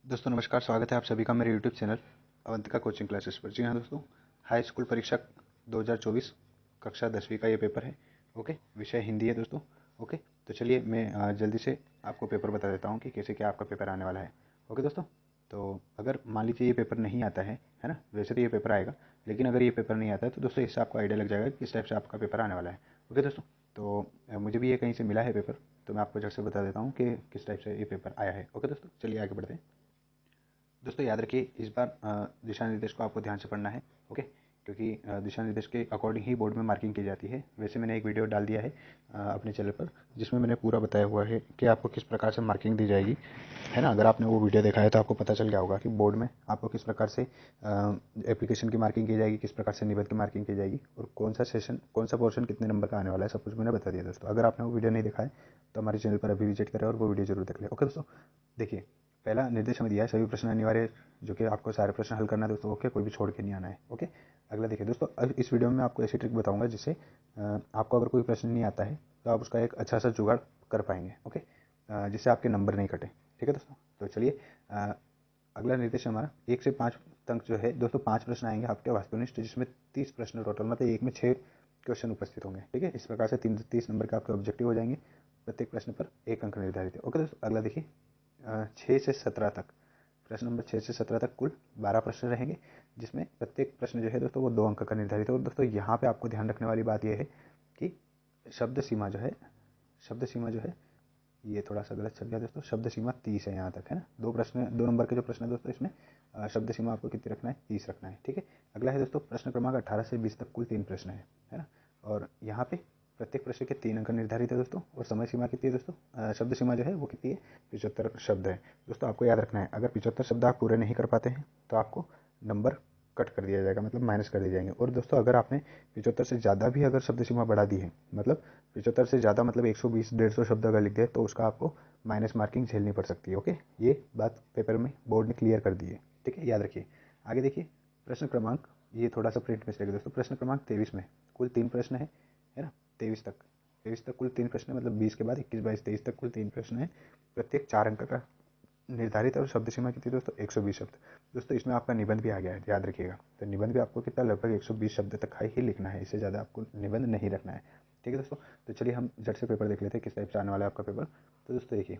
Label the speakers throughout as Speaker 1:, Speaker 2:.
Speaker 1: दोस्तों नमस्कार, स्वागत है आप सभी का मेरे YouTube channel Avantika coaching classes पर। जी हाँ दोस्तों, हाई स्कूल परीक्षा 2024 कक्षा 10वीं का ये पेपर है। ओके, विषय हिंदी है दोस्तों। ओके, तो चलिए मैं जल्दी से आपको पेपर बता देता हूँ कि कैसे क्या आपका पेपर आने वाला है। ओके दोस्तों, तो अगर मान लीजिए ये पेपर नहीं आता है ना, वैसे तो ये पेपर आएगा, लेकिन अगर ये पेपर नहीं आता है तो दोस्तों इससे आपको आइडिया लग जाएगा कि किस टाइप से आपका पेपर आने वाला है। ओके दोस्तों, तो मुझे भी ये कहीं से मिला है पेपर, तो मैं आपको झट से बता देता हूँ कि किस टाइप से ये पेपर आया है। ओके दोस्तों, चलिए आगे बढ़ते हैं। दोस्तों याद रखिए, इस बार दिशा निर्देश को आपको ध्यान से पढ़ना है। ओके, क्योंकि दिशा निर्देश के अकॉर्डिंग ही बोर्ड में मार्किंग की जाती है। वैसे मैंने एक वीडियो डाल दिया है अपने चैनल पर, जिसमें मैंने पूरा बताया हुआ है कि आपको किस प्रकार से मार्किंग दी जाएगी, है ना। अगर आपने वो वीडियो देखा है तो आपको पता चल गया होगा कि बोर्ड में आपको किस प्रकार से एप्लीकेशन की मार्किंग की जाएगी, किस प्रकार से निबंध की मार्किंग की जाएगी, और कौन सा सेशन, कौन सा पोर्शन कितने नंबर का आने वाला है, सब कुछ मैंने बता दिया दोस्तों। अगर आपने वो वीडियो नहीं देखा है तो हमारे चैनल पर अभी विजिट करें और वो वीडियो जरूर देख लें। ओके दोस्तों, देखिए, पहला निर्देश हमें दिया है सभी प्रश्न अनिवार्य, जो कि आपको सारे प्रश्न हल करना है दोस्तों। ओके, कोई भी छोड़ के नहीं आना है। ओके, अगला देखिए दोस्तों, अब इस वीडियो में आपको ऐसी ट्रिक बताऊंगा जिससे आपको अगर कोई प्रश्न नहीं आता है तो आप उसका एक अच्छा सा जुगाड़ कर पाएंगे। ओके, जिससे आपके नंबर नहीं कटे। ठीक है दोस्तों, तो चलिए अगला निर्देश हमारा 1 से 5 तक जो है दोस्तों, 5 प्रश्न आएंगे आपके वास्तुनिष्ठ, जिसमें 30 प्रश्न टोटल, मतलब एक में 6 क्वेश्चन उपस्थित होंगे। ठीक है, इस प्रकार से 30 नंबर के आपके ऑब्जेक्टिव हो जाएंगे। प्रत्येक प्रश्न पर 1 अंक निर्धारित है। ओके दोस्तों, अगला देखिए, 6 से 17 तक, प्रश्न नंबर 6 से 17 तक कुल 12 प्रश्न रहेंगे, जिसमें प्रत्येक प्रश्न जो है दोस्तों वो 2 अंक का निर्धारित है। और दोस्तों यहाँ पे आपको ध्यान रखने वाली बात यह है कि शब्द सीमा जो है, शब्द सीमा जो है, ये थोड़ा सा गलत छप गया दोस्तों। शब्द सीमा 30 है यहाँ तक, है ना। 2 नंबर के जो प्रश्न है दोस्तों, इसमें शब्द सीमा आपको कितनी रखना है, 30 रखना है। ठीक है, अगला है दोस्तों प्रश्न क्रमांक 18 से 20 तक कुल 3 प्रश्न है ना। और यहाँ पे प्रत्येक प्रश्न के 3 अंक निर्धारित है दोस्तों। और समय सीमा कितनी है दोस्तों, शब्द सीमा जो है वो कितनी है, 75 शब्द है दोस्तों। आपको याद रखना है, अगर 75 शब्द आप पूरे नहीं कर पाते हैं तो आपको नंबर कट कर दिया जाएगा, मतलब माइनस कर दिए जाएंगे। और दोस्तों अगर आपने 75 से ज़्यादा भी अगर शब्द सीमा बढ़ा दी है, मतलब 75 से ज़्यादा मतलब 120 150 शब्द अगर लिख दिए, तो उसका आपको माइनस मार्किंग झेलनी पड़ सकती है। ओके, ये बात पेपर में बोर्ड ने क्लियर कर दी है। ठीक है, याद रखिए। आगे देखिए, प्रश्न क्रमांक, ये थोड़ा सा प्रिंट मिस्टेक है दोस्तों, प्रश्न क्रमांक 23 में कुल 3 प्रश्न है ना। 23 तक कुल 3 प्रश्न, मतलब 20 के बाद 21 22 23 तक कुल 3 प्रश्न है। प्रत्येक 4 अंक का निर्धारित है। और शब्द सीमा कितनी दोस्तों, 120 शब्द। दोस्तों इसमें आपका निबंध भी आ गया है, याद रखिएगा। तो निबंध भी आपको कितना, लगभग 120 शब्द तक ही लिखना है, इससे ज़्यादा आपको निबंध नहीं रखना है। ठीक है दोस्तों, तो चलिए हम झट से पेपर देख लेते हैं किस टाइप से आने वाला है आपका पेपर। तो दोस्तों देखिए,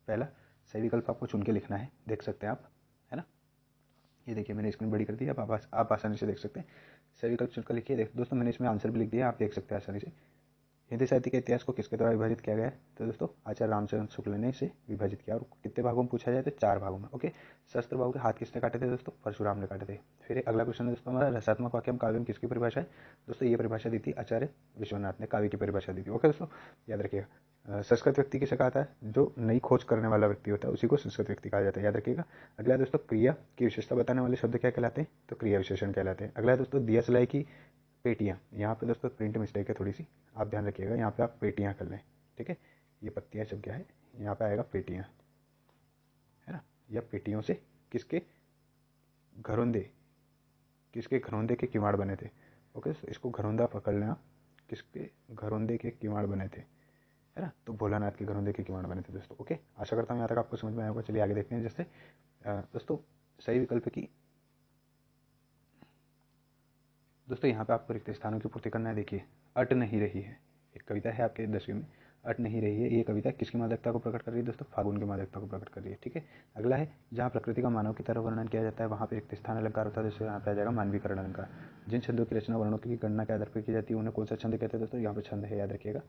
Speaker 1: पहला सही विकल्प आपको चुन के लिखना है, देख सकते हैं आप, है ना। ये देखिए मैंने स्क्रीन बड़ी कर दी, अब आप आसानी से देख सकते हैं। सही विकल्प चुनकर लिखिए। देख दोस्तों, मैंने इसमें आंसर भी लिख दिया, आप देख सकते हैं आसानी से। हिंदी साहित्य के इतिहास को किसके द्वारा विभाजित किया गया है, तो दोस्तों आचार्य रामचंद्र शुक्ल ने इसे विभाजित किया। और कितने भागों में पूछा जाए तो 4 भागों में। ओके, सहस्त्र बाहु के हाथ किसने काटे थे दोस्तों, परशुराम ने काटे थे। फिर अगला क्वेश्चन है दोस्तों हमारा, रसात्मक वाक्य काव्य में किसकी परिभाषा है, दोस्तों ये परिभाषा दी थी आचार्य विश्वनाथ ने, काव्य की परिभाषा दी थी। ओके दोस्तों, याद रखिएगा। संस्कृत व्यक्ति किसे कहा था, जो नई खोज करने वाला व्यक्ति होता है उसी को संस्कृत व्यक्ति कहा जाता है, याद रखिएगा। अगला है दोस्तों, क्रिया की विशेषता बताने वाले शब्द क्या कहलाते हैं, तो क्रिया विशेषण कहलाते हैं। अगला है दोस्तों, दिया सलाई की पेटियाँ, यहाँ पे दोस्तों प्रिंट मिस्टेक है थोड़ी सी, आप ध्यान रखिएगा, यहाँ पे आप पेटियाँ कर लें। ठीक है, ये पत्तियाँ सब क्या है, यहाँ पे आएगा पेटियाँ, है ना। या पेटियों से किसके घरौंदे, किसके घरौंदे के किवाड़ बने थे। ओके, इसको घरौंदा पकड़ लेना, किसके घरौंदे के किवाड़ बने थे, है ना। तो भोलानाथ के घरौंदे के किवाड़ बने थे दोस्तों। ओके, आशा करता हूँ यहाँ तक आपको समझ में आया होगा। चलिए आगे देखते हैं। जैसे दोस्तों सही विकल्प की, दोस्तों यहाँ पे आपको रिक्त स्थानों की पूर्ति करना है। देखिए, अट नहीं रही है, एक कविता है आपके 10वीं में, अट नहीं रही है। ये कविता किसकी मादकता को प्रकट कर रही है दोस्तों, फागुन की मादकता को प्रकट कर रही है। ठीक है, अगला है, जहाँ प्रकृति का मानव की तरह वर्णन किया जाता है वहाँ पे रिक्त स्थान अलंकार होता है, जैसे यहाँ पे आ जाएगा मानवीकरण अलंकार। जिन छंदों की रचना वर्णों की गणना के आधार पर की जाती है उन्हें कौन सा छंद कहते हैं दोस्तों, यहाँ पे छंद है, याद रखिएगा।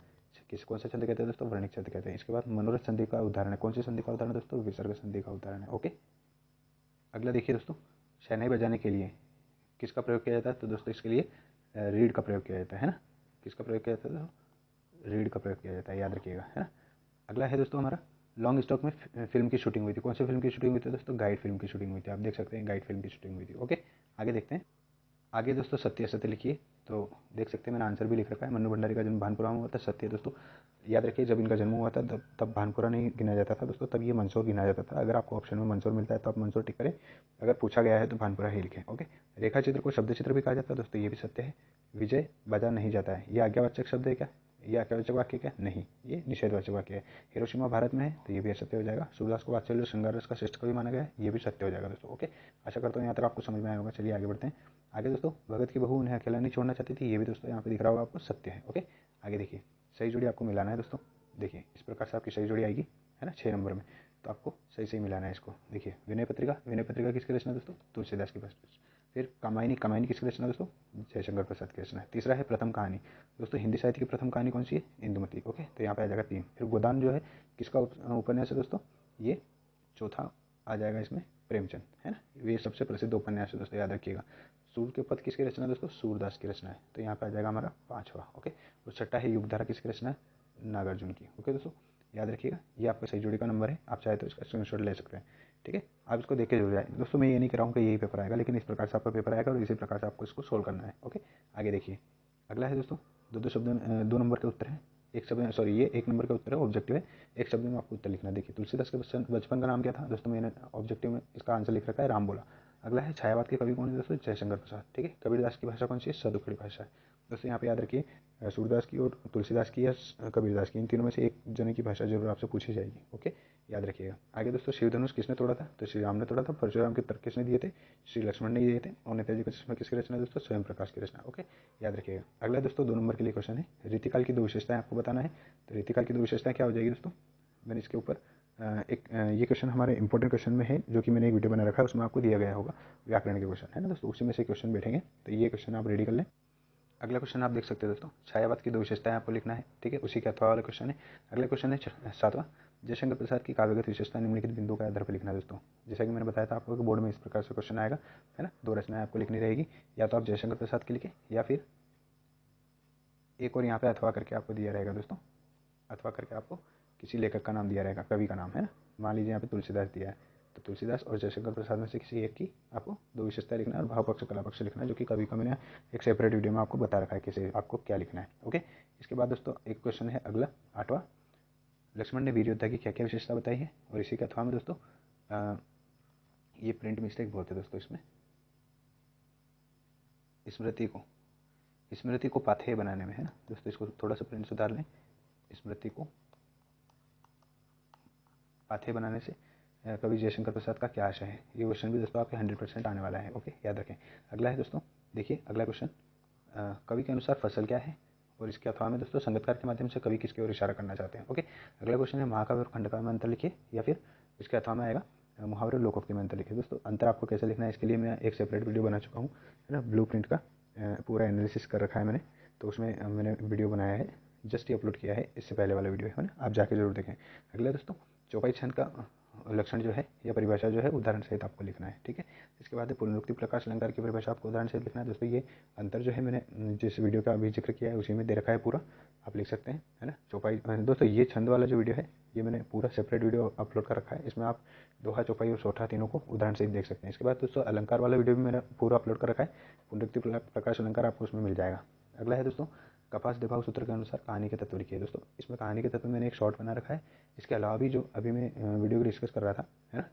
Speaker 1: कौन सा छंद कहते हैं दोस्तों, वर्णिक छंद कहते हैं। इसके बाद मनोरथ संधि का उदाहरण है, कौन सी संधि का उदाहरण दोस्तों, विसर्ग संधि का उदाहरण है। ओके, अगला देखिए दोस्तों, शहनाई बजाने के लिए किसका प्रयोग किया जाता है, तो दोस्तों इसके लिए रीड का प्रयोग किया जाता है ना। किसका प्रयोग किया जाता है दोस्तों, रीड का प्रयोग किया जाता है, याद रखिएगा, है ना। अगला है दोस्तों हमारा, लॉन्ग स्टॉक में फिल्म की शूटिंग हुई थी, कौन सी फिल्म की शूटिंग हुई थी दोस्तों, गाइड फिल्म की शूटिंग हुई थी, आप देख सकते हैं गाइड फिल्म की शूटिंग हुई थी। ओके, आगे देखते हैं। आगे दोस्तों सत्य असत्य लिखिए, तो देख सकते हैं मैंने आंसर भी लिख रखा है। मन्नू भंडारी का जन्म भानपुरा में हुआ था, सत्य है दोस्तों। याद रखिए, जब इनका जन्म हुआ था तब भानपुरा नहीं गिना जाता था दोस्तों, तब ये मंदसौर गिना जाता था। अगर आपको ऑप्शन में मंदसौर मिलता है तो आप मंदसौर टिक करें, अगर पूछा गया है तो भानपुरा ही लिखें। ओके, रेखा चित्र को शब्द चित्र भी कहा जाता है दोस्तों, ये भी सत्य है। विजय बाजार नहीं जाता है, ये आज्ञावाचक शब्द है क्या, ये आज्ञावाचक वाक्य क्या? नहीं, ये निषेधवाचक वाक्य है। हिरोशिमा भारत में है, तो ये भी सत्य हो जाएगा। सूरदास को वात्सल्य श्रृंगार रस का श्रेष्ठ कवि माना गया है, ये भी सत्य हो जाएगा दोस्तों। ओके, आशा करता हूँ यहाँ तक आपको समझ में आया होगा। चलिए आगे बढ़ते हैं। आगे दोस्तों, भगत की बहू उन्हें अकेला नहीं छोड़ना चाहती थी, ये भी दोस्तों यहाँ पे दिख रहा होगा आपको, सत्य है। ओके, आगे देखिए, सही जोड़ी आपको मिलाना है दोस्तों। देखिए इस प्रकार से आपकी सही जोड़ी आएगी, है ना, 6 नंबर में। तो आपको सही सही मिलाना है इसको। देखिए विनय पत्रिका, विनय पत्रिका किसकी रचना दोस्तों? तुलसीदास की। फिर कामायनी, कामायनी किसकी रचना दोस्तों? जयशंकर प्रसाद की रचना है। तीसरा है प्रथम कहानी दोस्तों, हिंदी साहित्य की प्रथम कहानी कौन सी है? इंदुमती। ओके, तो यहाँ पे आ जाएगा 3। फिर गोदान जो है किसका उपन्यास है दोस्तों? ये चौथा आ जाएगा इसमें, प्रेमचंद, है ना। ये सबसे प्रसिद्ध उपन्यास है दोस्तों, याद रखिएगा। सूर के पद किसकी रचना दोस्तों? सूरदास की रचना है, तो यहाँ पे आ जाएगा हमारा 5वां। ओके, और छठा है युगधारा किसकी रचना है? नागार्जुन की। ओके दोस्तों, याद रखिएगा, ये आपका सही जोड़ी का नंबर है। आप चाहे तो इसका स्क्रीनशॉट ले सकते हैं, ठीक है। आप इसको देख के जरूर जाए दोस्तों। मैं ये नहीं कर रहा हूँ कि यही पेपर आएगा, लेकिन इस प्रकार से आपका पेपर आएगा और इसी प्रकार से आपको इसको सोल्व करना है। ओके, आगे देखिए, अगला है दोस्तों, दो शब्द, 2 नंबर के उत्तर है। एक शब्द, सॉरी ये 1 नंबर का उत्तर है, ऑब्जेक्टिव है। एक शब्द में आपको उत्तर लिखना है। देखिए तुलसीदास के बचपन का नाम क्या था दोस्तों? मैंने ऑब्जेक्टिव में इसका आंसर लिख रखा है, राम बोला। अगला है छायावाद के कवि कौन है दोस्तों? जयशंकर प्रसाद, ठीक है। कबीरदास की भाषा कौन सी है? सदुखड़ी भाषा है दोस्तों। यहाँ पे याद रखिए, सूरदास की और तुलसीदास की या कबीरदास की, इन तीनों में से एक जने की भाषा जरूर आपसे पूछी जाएगी। ओके, याद रखिएगा। आगे दोस्तों, शिवधनुष किसने तोड़ा था? तो श्री राम ने तोड़ा था। परशुराम के तर्क किसने दिए थे? श्री लक्ष्मण ने दिए थे। और नेताजी का चश्मा किसकी रचना दोस्तों? स्वयं प्रकाश की रचना। ओके, याद रखिएगा। अगला दोस्तों 2 नंबर के लिए क्वेश्चन है, रीतिकाल की 2 विशेषताएं आपको बताना है। तो रीतिकाल की 2 विशेषताएं क्या हो जाएगी दोस्तों? मैंने इसके ऊपर ये क्वेश्चन हमारे इंपॉर्टेंट क्वेश्चन में है, जो कि मैंने एक वीडियो बना रखा है, उसमें आपको दिया गया होगा व्याकरण के क्वेश्चन, है ना दोस्तों। उसी में से क्वेश्चन बैठेंगे, तो ये क्वेश्चन आप रेडी कर लें। अगला क्वेश्चन आप देख सकते हैं दोस्तों, छायावाद की 2 विशेषताएं आपको लिखना है, ठीक है। उसी के अथवा वाला क्वेश्चन है। अगला क्वेश्चन है 7वां, जयशंकर प्रसाद की काव्यगत विशेषता निम्नलिखित बिंदुओं के आधार पर लिखना है दोस्तों। जैसा कि मैंने बताया था आपको कि बोर्ड में इस प्रकार से क्वेश्चन आएगा, है ना। 2 रचनाएं आपको लिखनी रहेगी, या तो आप जयशंकर प्रसाद की लिखें, या फिर एक और यहाँ पे अथवा करके आपको दिया रहेगा दोस्तों। अथवा करके आपको किसी लेखक का नाम दिया रहेगा, कवि का नाम, है ना। मान लीजिए यहाँ पे तुलसीदास दिया है, तो तुलसीदास और जयशंकर प्रसाद में से किसी एक की आपको 2 विशेषताएं लिखना है, और भाव पक्ष कला पक्ष लिखना है, जो कि कवि का मैंने एक सेपरेट वीडियो में आपको बता रखा है किसे आपको क्या लिखना है। ओके, इसके बाद दोस्तों एक क्वेश्चन है अगला 8वां, लक्ष्मण ने वीर योद्धा की क्या क्या विशेषता बताई है। और इसी के अथवा में दोस्तों ये प्रिंट मिस्टेक बहुत है दोस्तों, इसमें स्मृति को पाथेय बनाने में, है ना दोस्तों। इसको थोड़ा सा प्रिंट सुधार लें। स्मृति को पाथेय बनाने से कवि जयशंकर प्रसाद का क्या आशय है। ये क्वेश्चन भी दोस्तों आपके 100% आने वाला है। ओके, याद रखें। अगला है दोस्तों, देखिए अगला क्वेश्चन, कवि के अनुसार फसल क्या है। और इसके अथवा में दोस्तों संगतकार के माध्यम से कवि किसकी ओर इशारा करना चाहते हैं। ओके, अगला क्वेश्चन है महाकाव्य और खंडकाव्य में अंतर लिखिए, या फिर इसके अथवा में आएगा मुहावरे और लोकोक्ति में अंतर लिखिए। दोस्तों अंतर आपको कैसे लिखना है, इसके लिए मैं एक सेपरेट वीडियो बना चुका हूँ, है ना। ब्लू प्रिंट का पूरा एनालिसिस कर रखा है मैंने, तो उसमें मैंने वीडियो बनाया है, जस्ट ये अपलोड किया है, इससे पहले वाला वीडियो है ना, आप जाके जरूर देखें। अगला दोस्तों, चौपाई छंद का लक्षण जो है या परिभाषा जो है उदाहरण सहित आपको लिखना है, ठीक है। इसके बाद पुनरुक्ति प्रकाश अलंकार की परिभाषा आपको उदाहरण सहित लिखना है दोस्तों। ये अंतर जो है मैंने जिस वीडियो का अभी जिक्र किया है उसी में दे रखा है पूरा, आप लिख सकते हैं, है ना। चौपाई दोस्तों, ये छंद वाला जो वीडियो है ये मैंने पूरा सेपरेट वीडियो अपलोड कर रखा है, इसमें आप दोहा, चौपाई और सोठा तीनों को उदाहरण सहित देख सकते हैं। इसके बाद दोस्तों अलंकार वाला वीडियो भी मैंने पूरा अपलोड कर रखा है, पुनरुक्ति प्रकाश अलंकार आपको उसमें मिल जाएगा। अगला है दोस्तों, कपास दिभाव सूत्र के अनुसार कहानी के तत्व लिखिए। दोस्तों इसमें कहानी के तत्व मैंने एक शॉर्ट बना रखा है। इसके अलावा भी जो अभी मैं वीडियो को डिस्कस कर रहा था, है ना,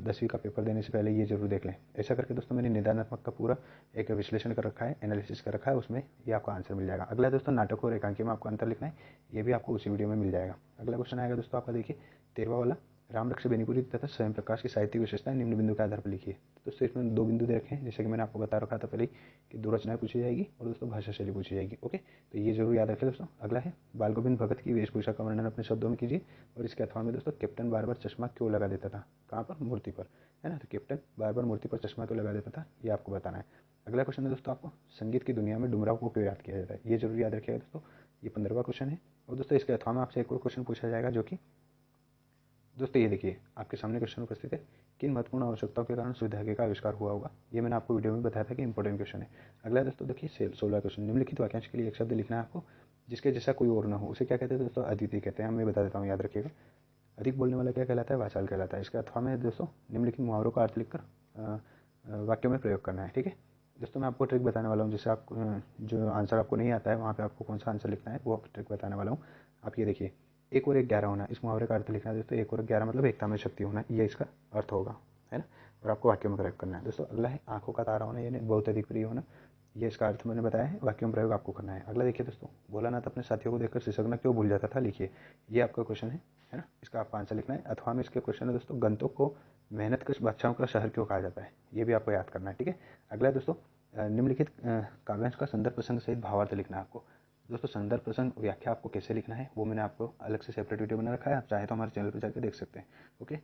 Speaker 1: 10वीं का पेपर देने से पहले ये जरूर देख लें। ऐसा करके दोस्तों मैंने निदानात्मक का पूरा एक विश्लेषण कर रखा है, एनालिसिस कर रखा है, उसमें ये आपको आंसर मिल जाएगा। अगला दोस्तों, नाटक और एकांकी में आपको अंतर लिखना है, ये भी आपको उसी वीडियो में मिल जाएगा। अगला क्वेश्चन आएगा दोस्तों आपका, देखिए 13वां वाला, राम रक्ष बेनीपुरी तथा स्वयं प्रकाश की साहित्यिक विशेषताएं निम्न बिंदु के आधार पर लिखिए। दोस्तों इसमें 2 बिंदु दे रखे हैं, जैसे कि मैंने आपको बता रखा था पहले कि 2 रचनाएं पूछी जाएगी और दोस्तों भाषा शैली पूछी जाएगी। ओके, तो ये जरूर याद रखें दोस्तों। अगला है बाल गोविंद भगत की वेशभूषा का वर्णन अपने शब्दों में कीजिए। और इसके अथवा में दोस्तों, कैप्टन बार बार चश्मा क्यों लगा देता था, कहाँ पर, मूर्ति पर, है ना। तो कैप्टन बार बार मूर्ति पर चश्मा क्यों लगा देता था, ये आपको बताना है। अगला क्वेश्चन है दोस्तों आपको, संगीत की दुनिया में डुमराव को क्यों याद किया जाता है, ये जरूर याद रखिएगा दोस्तों। ये 15वां क्वेश्चन है। और दोस्तों इसके अथवा में आपसे एक और क्वेश्चन पूछा जाएगा, जो कि दोस्तों ये देखिए आपके सामने क्वेश्चन उपस्थित है, किन महत्वपूर्ण आवश्यकताओं के कारण सुविधागे का आविष्कार हुआ होगा। ये मैंने आपको वीडियो में बताया था कि इंपॉर्टेंट क्वेश्चन है। अगला दोस्तों देखिए 16वां क्वेश्चन, निम्नलिखित वाक्यांश के लिए एक शब्द लिखना है आपको जिसके जैसा कोई और ना हो, उसे क्या कहते हैं दोस्तों, अद्वितीय कहते हैं। मैं बता देता हूँ, याद रखिएगा। अधिक बोलने वाला क्या कहलाता है, वाचाल कहलाता है। इसके अथवा में दोस्तों निम्नलिखित मुहावरों का अर्थ लिखकर वाक्यों में प्रयोग करना है, ठीक है। दोस्तों मैं आपको ट्रिक बताने वाला हूँ, जिससे आप जो आंसर आपको नहीं आता है वहाँ पे आपको कौन सा आंसर लिखना है वो आपको ट्रिक बताने वाला हूँ। आप ये देखिए, 1 और 1 11 होना, इस मुहावरे का अर्थ लिखना है दोस्तों। 1 और 11 मतलब एकता में शक्ति होना, ये इसका अर्थ होगा, है ना। और आपको वाक्यों में प्रयोग करना है दोस्तों। अगला है आंखों का तारा होना, यानी बहुत अधिक प्रिय होना। ये इसका अर्थ मैंने बताया है, वाक्य में प्रयोग आपको करना है। अगला देखिए दोस्तों, भोलानाथ अपने साथियों को देखकर सिसकना क्यों भूल जाता था, लिखिए। ये आपका क्वेश्चन है ना, इसका आपको आंसर लिखना है। अथवा में इसके क्वेश्चन है दोस्तों, गंतोक को मेहनत कश बादशाहों का शहर क्यों कहा जाता है, ये भी आपको याद करना है, ठीक है। अगला है दोस्तों, निम्नलिखित काव्यांश का संदर्भ प्रसंग सहित भावार्थ लिखना है आपको। दोस्तों संदर्भ प्रसंग व्याख्या आपको कैसे लिखना है वो मैंने आपको अलग से सेपरेट वीडियो बना रखा है, आप चाहे तो हमारे चैनल पर जाकर देख सकते हैं। ओके,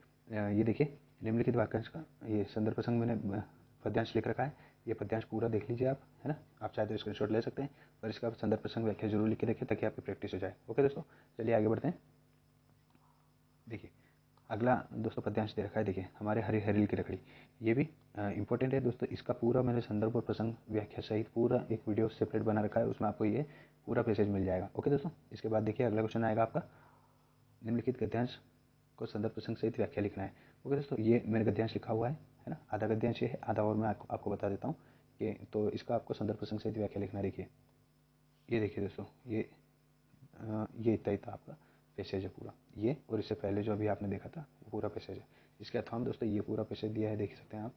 Speaker 1: ये देखिए निम्नलिखित वाक्यांश का ये संदर्भ प्रसंग मैंने पद्यांश लिख रखा है, ये पद्यांश पूरा देख लीजिए आप, है ना। आप चाहे तो स्क्रीनशॉट ले सकते हैं, पर इसका संदर्भ प्रसंग व्याख्या जरूर लिख के रखिए ताकि आपकी प्रैक्टिस हो जाए। ओके दोस्तों, चलिए आगे बढ़ते हैं। देखिए अगला दोस्तों पद्यांश दे रखा है, देखिए हमारे हरी हरील की रखड़ी, ये भी इंपॉर्टेंट है दोस्तों। इसका पूरा मैंने संदर्भ और प्रसंग व्याख्या सहित पूरा एक वीडियो सेपरेट बना रखा है, उसमें आपको ये पूरा पैसेज मिल जाएगा। ओके दोस्तों, इसके बाद देखिए अगला क्वेश्चन आएगा आपका, निम्नलिखित गद्यांश को संदर्भ प्रसंग सहित व्याख्या लिखना है। ओके दोस्तों, ये मैंने गद्यांश लिखा हुआ है ना, आधा गद्यांश ये है, आधा और मैं आपको बता देता हूँ कि तो इसका आपको संदर्भ प्रसंग सहित व्याख्या लिखना है। देखिए ये देखिए दोस्तों, ये इतना आपका पैसेज है पूरा, ये और इससे पहले जो अभी आपने देखा था वो पूरा पैसेज है। इसके अथवा में दोस्तों ये पूरा पैसेज दिया है, देख सकते हैं आप,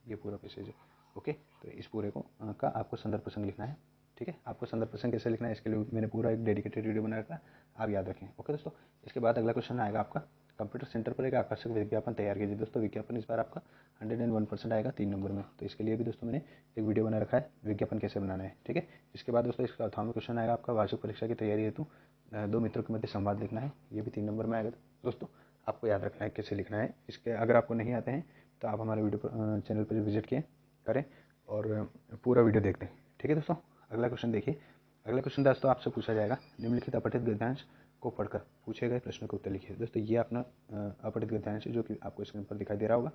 Speaker 1: ये पूरा पैसेज है। ओके, तो इस पूरे को का आपको संदर्भ प्रसंग लिखना है, ठीक है। आपको संदर्भ प्रसंग कैसे लिखना है इसके लिए मैंने पूरा एक डेडिकेटेड वीडियो बना रखा है, आप याद रखें। ओके दोस्तों, इसके बाद अगला क्वेश्चन आएगा आपका, कंप्यूटर सेंटर पर एक आकर्षक विज्ञापन तैयार कीजिए। दोस्तों विज्ञापन इस बार आपका 101% आएगा 3 नंबर में, तो इसके लिए भी दोस्तों मैंने एक वीडियो बना रखा है, विज्ञापन कैसे बनाना है, ठीक है। इसके बाद दोस्तों इसका अथवा में क्वेश्चन आएगा आपका, वार्षिक परीक्षा की तैयारी हेतु दो मित्रों के मध्य संवाद लिखना है, ये भी 3 नंबर में आएगा। दोस्तों आपको याद रखना है कैसे लिखना है, इसके अगर आपको नहीं आते हैं तो आप हमारे वीडियो पर चैनल पर विजिट करें और पूरा वीडियो देख लें, ठीक है दोस्तों। अगला क्वेश्चन देखिए, अगला क्वेश्चन दोस्तों आपसे पूछा जाएगा, निम्नलिखित अपठित गद्यांश को पढ़कर पूछे गए प्रश्न का उत्तर लिखिए। दोस्तों ये अपना अपठित गद्यांश है जो कि आपको स्क्रीन पर दिखाई दे रहा होगा,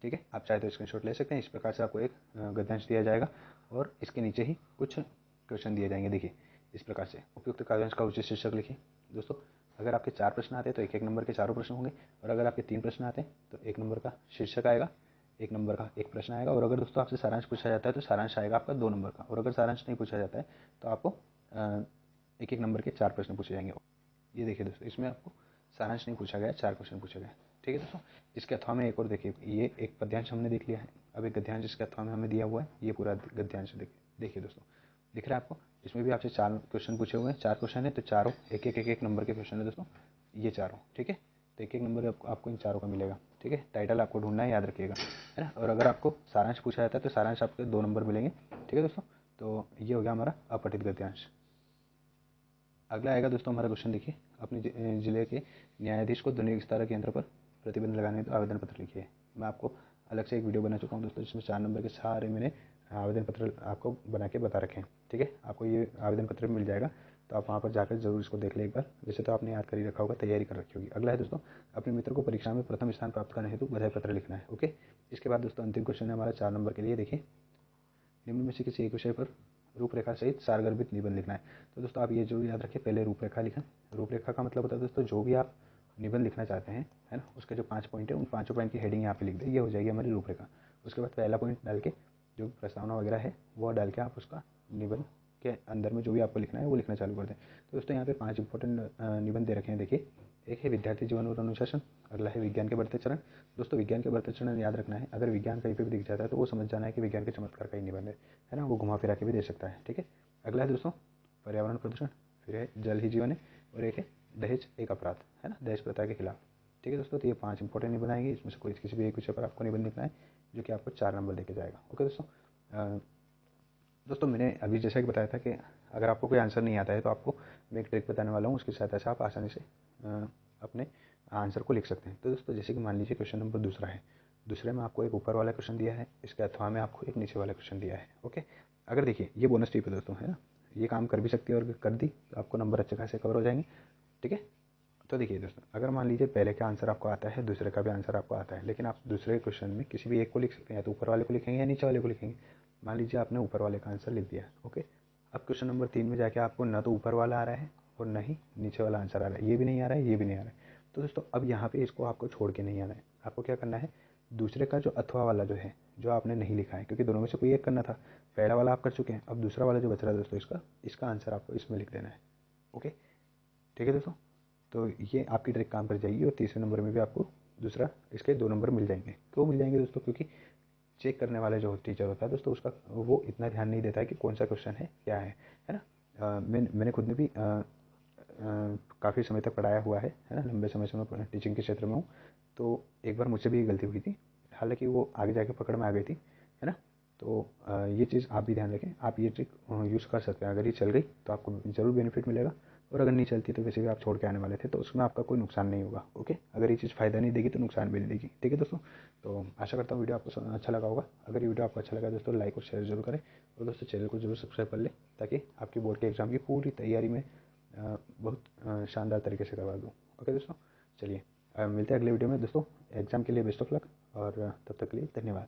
Speaker 1: ठीक है। आप चाहे तो स्क्रीनशॉट ले सकते हैं। इस प्रकार से आपको एक गद्यांश दिया जाएगा और इसके नीचे ही कुछ क्वेश्चन दिए जाएंगे। देखिए इस प्रकार से उपयुक्त काव्यांश का उचित शीर्षक लिखिए। दोस्तों अगर आपके 4 प्रश्न आते हैं तो 1-1 नंबर के चारों प्रश्न होंगे, और अगर आपके 3 प्रश्न आते हैं तो 1 नंबर का शीर्षक आएगा, 1 नंबर का एक प्रश्न आएगा, और अगर दोस्तों आपसे सारांश पूछा जाता है तो सारांश आएगा आपका 2 नंबर का, और अगर सारांश नहीं पूछा जाता है तो आपको 1-1 नंबर के 4 प्रश्न पूछे जाएंगे। ये देखिए दोस्तों, इसमें आपको सारांश नहीं पूछा गया, 4 क्वेश्चन पूछे गए, ठीक है दोस्तों। इसके अथवा में एक और देखिए, ये एक पद्यांश हमने देख लिया है, अब एक गद्यांश इसके अथवा में हमें दिया हुआ है, ये पूरा गद्यांश देखिए दोस्तों, दिख रहा है आपको। इसमें भी आपसे 4 क्वेश्चन पूछे हुए हैं, 4 क्वेश्चन है तो चारों एक नंबर के क्वेश्चन है दोस्तों, ये चारों, ठीक है। तो 1-1 नंबर आपको इन चारों का मिलेगा, ठीक है। टाइटल आपको ढूंढना है, याद रखिएगा, है ना। और अगर आपको सारांश पूछा जाता है तो सारांश आपको 2 नंबर मिलेंगे, ठीक है दोस्तों। तो ये हो गया हमारा अपठित गद्यांश। अगला आएगा दोस्तों हमारा क्वेश्चन, देखिए अपने जिले के न्यायाधीश को ध्वनि विस्तारक यंत्र पर प्रतिबंध लगाने तो आवेदन पत्र लिखिए। मैं आपको अलग से एक वीडियो बना चुका हूँ दोस्तों, जिसमें 4 नंबर के सारे मैंने आवेदन पत्र आपको बना के बता रखे हैं, ठीक है। आपको ये आवेदन पत्र मिल जाएगा, तो आप वहाँ पर जाकर जरूर इसको देख लें एक बार, वैसे तो आपने याद कर ही रखा होगा, तैयारी कर रखी होगी। अगला है दोस्तों, अपने मित्र को परीक्षा में प्रथम स्थान प्राप्त करने हेतु बधाई पत्र लिखना है। ओके, इसके बाद दोस्तों अंतिम क्वेश्चन है हमारा 4 नंबर के लिए, देखिए निम्न में से किसी एक विषय पर रूपरेखा सहित सारगर्भित निबंध लिखना है। तो दोस्तों आप ये जरूर याद रखें, पहले रूपरेखा लिखें। रूपरेखा का मतलब होता है दोस्तों, जो भी आप निबंध लिखना चाहते हैं, है ना, उसके जो 5 पॉइंट है उन 5 पॉइंट की हेडिंग यहाँ पे लिख दें, ये हो जाएगी हमारी रूपरेखा। उसके बाद पहला पॉइंट डाल के जो प्रस्तावना वगैरह है वो डाल के आप उसका निबंध के अंदर में जो भी आपको लिखना है वो लिखना चालू कर दें। तो दोस्तों यहाँ पे 5 इंपॉर्टेंट निबंध दे रखे हैं, देखिए। एक है विद्यार्थी जीवन और अनुशासन, अगला है विज्ञान के बढ़ते चरण। दोस्तों विज्ञान के बढ़ते चरण याद रखना है, अगर विज्ञान कहीं पे भी दिख जाता है तो वो समझ जाना है कि विज्ञान के चमत्कार का ही निबंध है ना, वो घुमा फिरा के भी दे सकता है, ठीक है। अगला है दोस्तों पर्यावरण प्रदूषण, फिर है जल ही जीवन है, और एक है दहेज एक अपराध, है ना, दहेज प्रथा के खिलाफ, ठीक है दोस्तों। तो ये 5 इंपॉर्टेंट निबंध आएंगे, इसमें से कोई किसी भी एक विषय पर आपको निबंध लिखना है जो कि आपको 4 नंबर देके जाएगा। ओके दोस्तों मैंने अभी जैसा कि बताया था कि अगर आपको कोई आंसर नहीं आता है तो आपको मैं एक ट्रिक बताने वाला हूँ, उसकी सहायता से आप आसानी से अपने आंसर को लिख सकते हैं। तो दोस्तों जैसे कि मान लीजिए क्वेश्चन नंबर दूसरा है, दूसरे में आपको एक ऊपर वाला क्वेश्चन दिया है, इसके अथवा में आपको एक नीचे वाला क्वेश्चन दिया है। ओके, अगर देखिए ये बोनस टिप है दोस्तों, है ना, ये काम कर भी सकती है, और कर दी तो आपको नंबर अच्छे खासे कवर हो जाएंगे, ठीक है। तो देखिए दोस्तों, अगर मान लीजिए पहले का आंसर आपको आता है, दूसरे का भी आंसर आपको आता है, लेकिन आप दूसरे क्वेश्चन में किसी भी एक को लिख सकते हैं, या तो ऊपर वाले को लिखेंगे या नीचे वाले को लिखेंगे। मान लीजिए आपने ऊपर वाले का आंसर लिख दिया, ओके। अब क्वेश्चन नंबर 3 में जाके आपको ना तो ऊपर वाला आ रहा है और ना ही नीचे वाला आंसर आ रहा है, ये भी नहीं आ रहा है, ये भी नहीं आ रहा है। तो दोस्तों अब यहाँ पे इसको आपको छोड़ के नहीं आना है, आपको क्या करना है, दूसरे का जो अथवा वाला जो है, जो आपने नहीं लिखा है, क्योंकि दोनों में से कोई एक करना था, पहला वाला आप कर चुके हैं, अब दूसरा वाला जो बच रहा है दोस्तों, इसका आंसर आपको इसमें लिख देना है। ओके, ठीक है दोस्तों। तो ये आपकी ट्रिक काम कर जाएगी, और तीसरे नंबर में भी आपको दूसरा इसके 2 नंबर मिल जाएंगे। क्यों मिल जाएंगे दोस्तों, क्योंकि चेक करने वाला जो टीचर होता है दोस्तों, उसका वो इतना ध्यान नहीं देता है कि कौन सा क्वेश्चन है क्या है ना। मैंने खुद ने भी काफ़ी समय तक पढ़ाया हुआ है ना, लंबे समय से मैं टीचिंग के क्षेत्र में हूँ। तो एक बार मुझसे भी ये गलती हुई थी, हालांकि वो आगे जाके पकड़ में आ गई थी, है ना। तो ये चीज़ आप भी ध्यान रखें, आप ये ट्रिक यूज़ कर सकते हैं। अगर ये चल गई तो आपको ज़रूर बेनिफिट मिलेगा, और अगर नहीं चलती तो वैसे भी आप छोड़ के आने वाले थे, तो उसमें आपका कोई नुकसान नहीं होगा। ओके, अगर ये चीज़ फ़ायदा नहीं देगी तो नुकसान भी नहीं देगी। ठीक है दोस्तों, तो आशा करता हूँ वीडियो आपको अच्छा लगा होगा। अगर ये वीडियो आपको अच्छा लगा दोस्तों, लाइक और शेयर जरूर करें, और दोस्तों चैनल को जरूर सब्सक्राइब कर लें, ताकि आपकी बोर्ड के एग्ज़ाम की पूरी तैयारी में बहुत शानदार तरीके से करवा दूँ। ओके दोस्तों, चलिए मिलते हैं अगले वीडियो में दोस्तों। एग्ज़ाम के लिए बेस्ट ऑफ लक, और तब तक के लिए धन्यवाद।